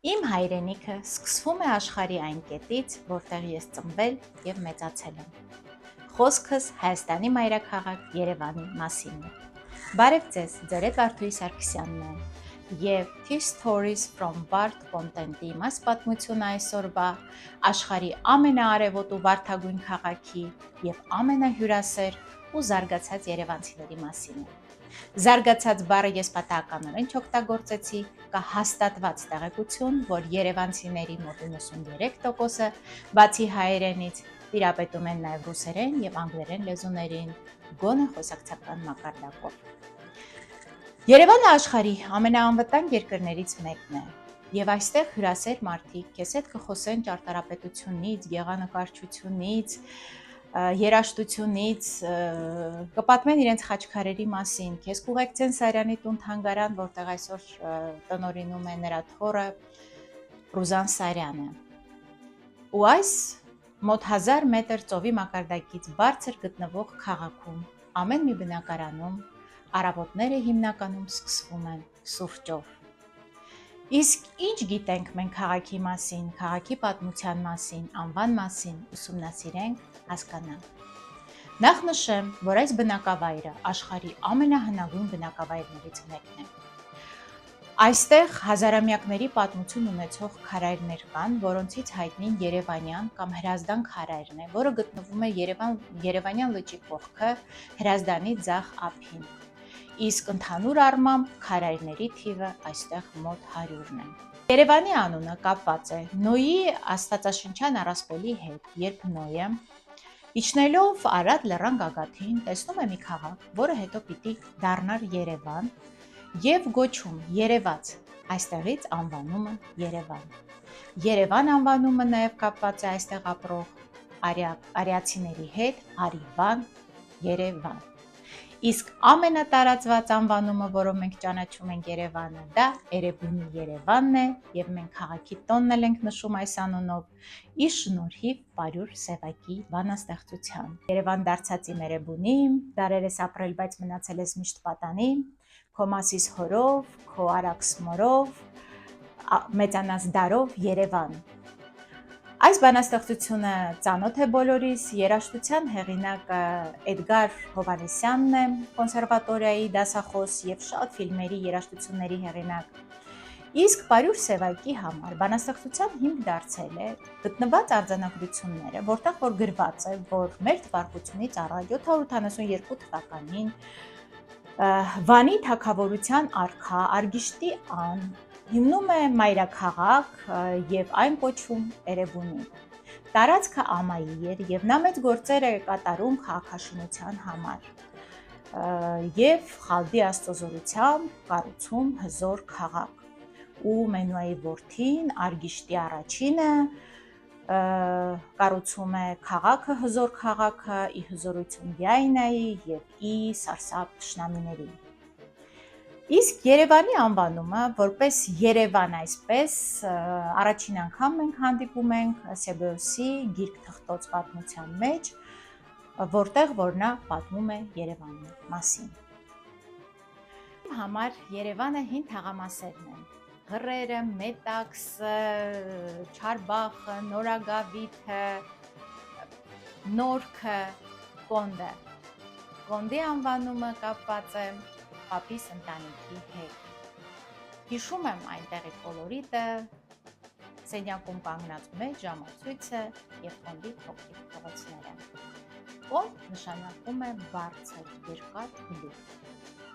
Իմ հայրենիքը սկսվում է աշխարհի այն կետից, որտեղ ես ծնվել եւ մեծացել եմ։ Խոսքս Հայաստանի մայրաքաղաք Երևանի մասին է։ Բարև ձեզ, ձեր հետ Վարդուհի Սարգսյանն է։ Եվ Tea Stories from Vard Content-ի մաս պատմությունը այսօրվա աշխարհի ամենաարևոտ ու վարդագույն քաղաքի եւ ամենահյուրասեր ու զարգացած երևանցիների մասին է։ Զարգացած բառը ես պատահականորեն չօգտագործեցի, կա հաստատված տեղեկություն, որ երևանցիների մոտ 93%-ը բացի հայերենից տիրապետում են նաև ռուսերեն եւ անգլերեն լեզուներին, գոնե խոսակցական մակարդակով։ Երևանը աշխարհի ամենաանվտանգ երկրներից մեկն է, եւ այստեղ հյուրասեր մարդիկ քեզ հետ կխոսեն ճարտարապետությունից, գեղանկարչությունից, երաժշտությունից, կպատմեն իրենց խաչքարերի մասին, քեզ կուղեկցեն Սարյանի տուն-թանգարան, որտեղ այսօր տնօրինում է նրա թոռը Ռուզան Սարյանը։ Ու այս մոտ 1000 մետր ծովի մակարդակից բարձր գտնվող քաղաքում, ամեն մի բնակարանում առավոտները հիմնականում սկսվում են սուրճով։ Իսկ ինչ գիտենք մենք քաղաքի մասին, քաղաքի պատմության մասին, անվան մասին, ուսումնասիրենք, հասկանանք։ Նախ նշեմ, որ այս բնակավայրը աշխարհի ամենահնագույն բնակավայրներից մեկն է։ Այստեղ հազարամյակների պատմություն ունեցող քարայրներ կան, որոնցից հայտնին Երևանյան կամ Հրազդան քարայրն է, որը գտնվում է Երևանյան լճի կողքը Հրազդանի ձախ ափին։ Իսկ ընդհանուր առմամբ քարայրների թիվը այստեղ մոտ 100-ն է։ Երևանի անունը կապված է Նոյի աստվածաշնչյան առասպելի հետ, երբ Նոյը իջնելով Արադ լեռան գագաթին տեսնում է մի քաղաք, որը հետո պիտի դառնար Երևան եւ գոչում Երևաց, այստեղից անվանումը Երևան։ Երևան անվանումը նաեւ կապված է այստեղ ապրող արիացիների հետ, Արիվան, Երևան։ Իսկ ամենատարածված անվանումը, որով մենք ճանաչում ենք Երևանը, դա Էրեբունի Երևանն է, եւ մենք քաղաքի տոնն էլ ենք նշում այս անունով, ի շնորհիվ Պարյուր Սևակի բանաստեղծության։ Երևան դարձած իմ Էրեբունի, դարերս ապրել, բայց մնացել ես միշտ պատանի, քո Մասիս հորով, քո Արաքս մորով, մեծանաս դարով Երևան։ Այս բանաստեղծությունը ծանոթ է բոլորիս, երաժշտության հեղինակը Էդգար Հովհաննիսյանն է, կոնսերվատորիայի դասախոս եւ շատ ֆիլմերի երաժշտությունների հեղինակ։ Իսկ Պարյուր Սևակի համար բանաստեղծության հիմք դարձել է գտնված արձանագրությունները, որտեղ որ գրված է, որ մեր թվարկությունից առաջ 782 թվականին Վանի թագավորության արքա Արգիշտի ան հիմնում է մայրաքաղաք եւ այն կոչվում Էրեբունի։ Տարածքը ամայի էր եւ նա մեծ գործեր է կատարում քաղաքաշինության համար եւ Խալդի աստծոզորությամբ կառուցում հզոր քաղաք։ Ու Մենուայի որդին Արգիշտի առաջինը կառուցում է քաղաքը, հզոր քաղաքը, ի հզորություն Դիայնայի եւ ի սարսափ թշնամիների։ Իսկ Երևանի անվանումը, որպես Երևան այսպես, առաջին անգամ մենք հանդիպում ենք Սեբեոսի գիրք թղթոց պատմության մեջ, որտեղ որ նա պատմում է Երևանի մասին։ Իմ համար Երևանը հին թաղամասերն են։ Ղռերը, Մետաքսը, Չարբախը, Նորագավիթը, Նորքը, Կոնդը։ Կոնդի անվանումը կապված է պապիս ընտանիքի հետ։ Հիշում եմ այնտեղի կոլորիտը, սենյակում կանգնած մեծ ժամացույցը եւ Կոնդի փոքրիկ փողոցները։ Կոնդ նշանակում է բարձր, երկար գլուխ։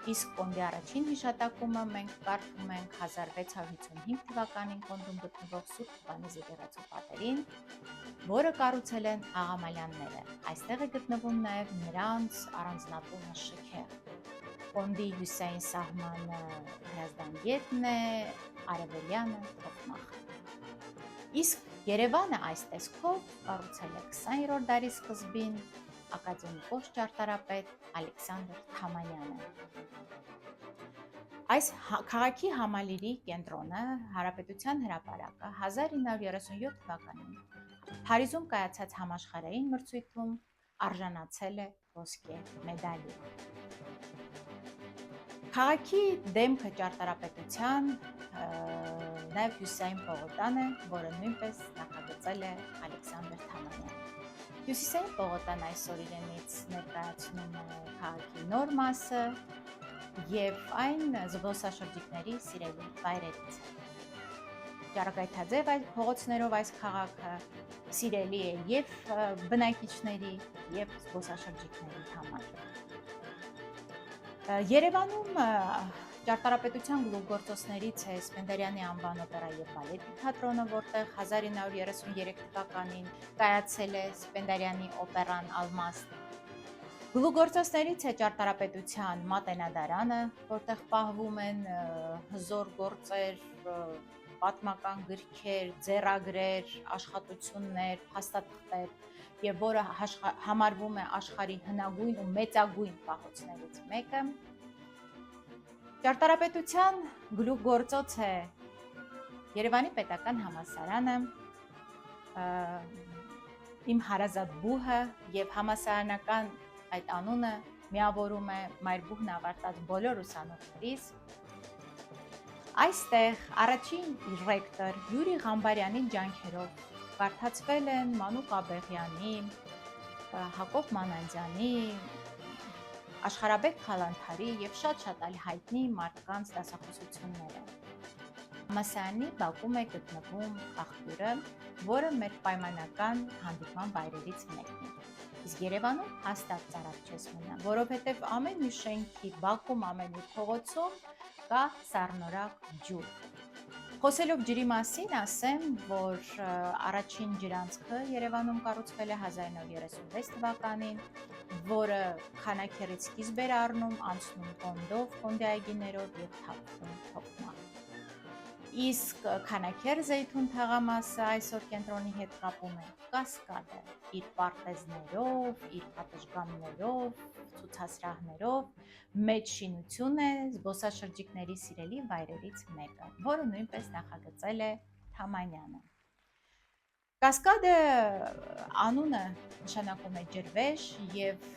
Իսկ Կոնդի առաջին հիշատակումը մենք կարդում ենք 1655 թվականին Կոնդում գտնվող Սուրբ Հովհաննես եկեղեցու պատերին, որը կառուցել են աղամալյանները։ Այստեղ է գտնվում նաև նրանց առանձնատունը շքեղ։ Կոնդի հյուսային սահմանը Հրազդան գետն է, արևելյանը Թոքմախը։ Իսկ Երևանը այս տեսքով կառուցել է 20-րդ դարի սկզբին ակադեմիկոս ճարտարապետ Ալեքսանդր Թամանյանը։ Այս քաղաքի համալիրի կենտրոնը, Հանրապետության հրապարակը 1937 թվականին Փարիզում կայացած համաշխարհային մրցույթում արժանացել է ոսկե մեդալի։ Քաղաքի դեմքը ճարտարապետության նաև Հյուսիսային պողոտանը, որը նույնպես նախագծել է Ալեքսանդր Թամանյանը։ Հյուսիսային պողոտան այսօր իրենից ներկայացնում է քաղաքի նոր մասը եւ այն զբոսաշրջիկների սիրելի վայրերից է։ Ճառագայթաձև այդ փողոցներով այս քաղաքը սիրելի է եւ բնակիչների եւ զբոսաշրջիկների համար։ Երևանում ճարտարապետության գլուխգործոցներից է Սպենդիարյանի անվան օպերա եւ բալետի թատրոնը, որտեղ 1933 թվականին կայացել է Սպենդիարյանի օպերան Ալմաստ։ Գլուխգործոցներից է ճարտարապետության մատենադարանը, որտեղ պահվում են հզոր գործեր, պատմական գրքեր, ձեռագրեր, աշխատություններ, փաստաթղթեր, եւ որը համարվում է աշխարհի հնագույն ու մեծագույն պահոցներից մեկը։ Ճարտարապետության գլուխգործոց է Երևանի պետական համալսարանը, իմ հարազատ բուհը եւ համալսարանական այդ անունը միավորում է մայրբուհն ավարտած բոլոր ուսանողներից։ Այստեղ առաջին ռեկտոր Յուրի Ղամբարյանի ջանքերով կարդացվել են Մանուկ Աբեղյանի, Հակոբ Մանանձյանի, Աշխարհաբեկ Խալանթարի եւ շատ այլ հայտնի մարդկանց դասախոսությունները։ Համալսարանի բակում է գտնվում աղբյուրը, որը մեր պայմանական հանդիպման վայրերից մեկն է։ Իսկ Երևանում հաստատ ծարավ չես մնա, որովհետև ամեն մի շենքի բակում, ամեն մի փողոցում կա սառնորակ ջուր։ Խոսելով ջրի մասին, ասեմ, որ առաջին ջրանցքը Երևանում կառուցվել է 1936 թվականին, որը Խանաքերից սկիզբ էր առնում, անցնում Կոնդով, Կոնդի այգիներով եւ թափվում Թոքմա։ Իսկ Խանաքեր Զեյթուն թաղամասը այսօր կենտրոնի հետ կապում է Կասկադը իր պարտեզներով, իր պատշգամբներով, ցուցասրահներով, մեծ շինություն է, զբոսաշրջիկների սիրելի վայրերից մեկը, որը նույնպես նախագծել է Թամանյանը։ Կասկադը անունը նշանակում է ջրվեժ եւ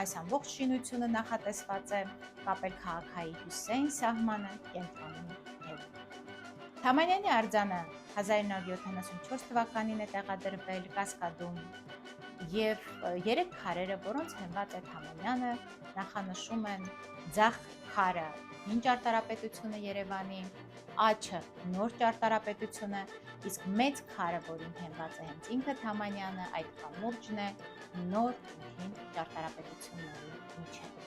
այս ամբողջ շինությունը նախատեսված է կապել քաղաքայի հյուսիսային սահմանը կենտրոնի հետ։ Թամանյանի արձանը 1974 թվականին է տեղադրվել Կասկադում եւ 3 քարերը, որոնց հենված է Թամանյանը, նախանշում են ձախ քարը հին ճարտարապետությունը Երևանի, աչը նոր ճարտարապետությունը, իսկ մեծ քարը, որին հենված է հենց ինքը Թամանյանը, այդ կամուրջն է նոր ու հին ճարտարապետությունների միջև։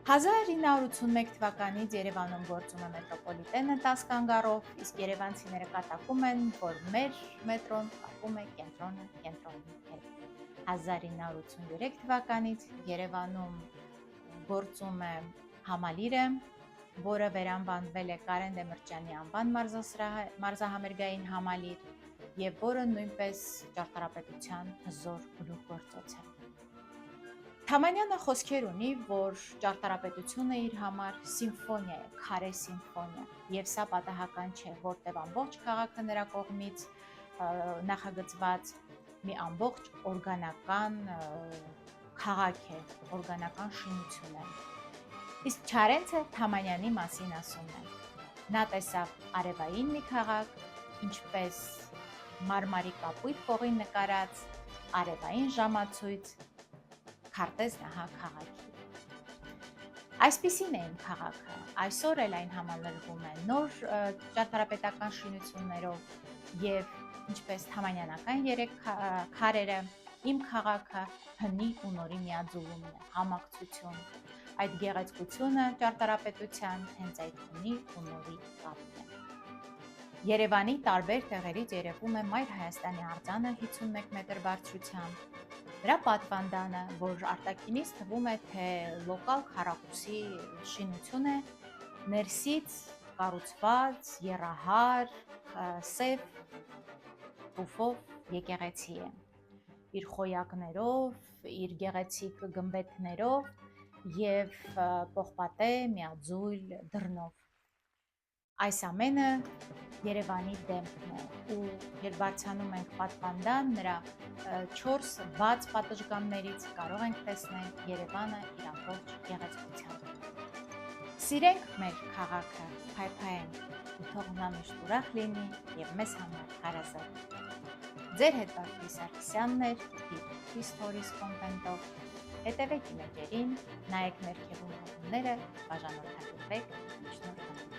1981 թվականից Երևանում գործում է մետրոպոլիտենը 10 կանգառով, իսկ երևանցիները կատակում են, որ մեր մետրոն կապում է կենտրոնի հետ։ 1983 թվականից Երևանում գործում է համալիրը, որը վերանվանվել է Կարեն Դեմիրճյանի անվան մարզահամերգային համալիր եւ որը նույնպես ճարտարապետության հզոր գլուխգործոց է։ Թամանյանը խոսքեր ունի, որ ճարտարապետությունը իր համար սիմֆոնիա է, քարե սիմֆոնիա, եւ սա պատահական չէ, որտեղ ամբողջ քաղաքը նրա կողմից նախագծված մի ամբողջ օրգանական քաղաք է, օրգանական շինություն է։ Իսկ Չարենցը Թամանյանի մասին ասում է. նա տեսավ արևային մի քաղաք, ինչպես մարմարի կապույտ փողին նկարած արևային ժամացույց քարտեզ նահա քաղաքի։ Այսպիսին է իմ քաղաքը, այսօր էլ այն համալրվում է նոր ճարտարապետական շինություններով եւ ինչպես Թամանյանական 3 քարերը, իմ քաղաքը հնի ու նորի միաձուլումն է, համակցություն։ Այդ գեղեցկությունը ճարտարապետության հենց այդ հնի ու նորի կապն է։ Երևանի տարբեր տեղերից երևում է Մայր Հայաստանի արձանը 51 մետր բարձրությամբ, նրա պատվանդանը, որ արտաքինից թվում է, թե լոկալ քառակուսի շինություն է, ներսից կառուցված եռահար, սև տուֆով եկեղեցի է, իր խոյակներով, իր գեղեցիկ գմբեթներով եւ պողպատե միաձույլ դռնով։ Այս ամենը Երևանի դեմքն է, ու երբ բարձրանում ենք պատվանդան, նրա 4 բաց պատշգամբներից կարող ենք տեսնել Երևանը իր ամբողջ գեղեցկությամբ։ Սիրենք մեր քաղաքը, փայփայենք, ու թող նա միշտ ուրախ լինի եւ մեզ համար հարազատ։ Ձեր հետ Բարգի Սարգսյանն էր Stories content-ով։ Հետևեք իմ էջերին, նայեք ներքևում հողումները, բաժանորդագրվեք, շնորհակալ։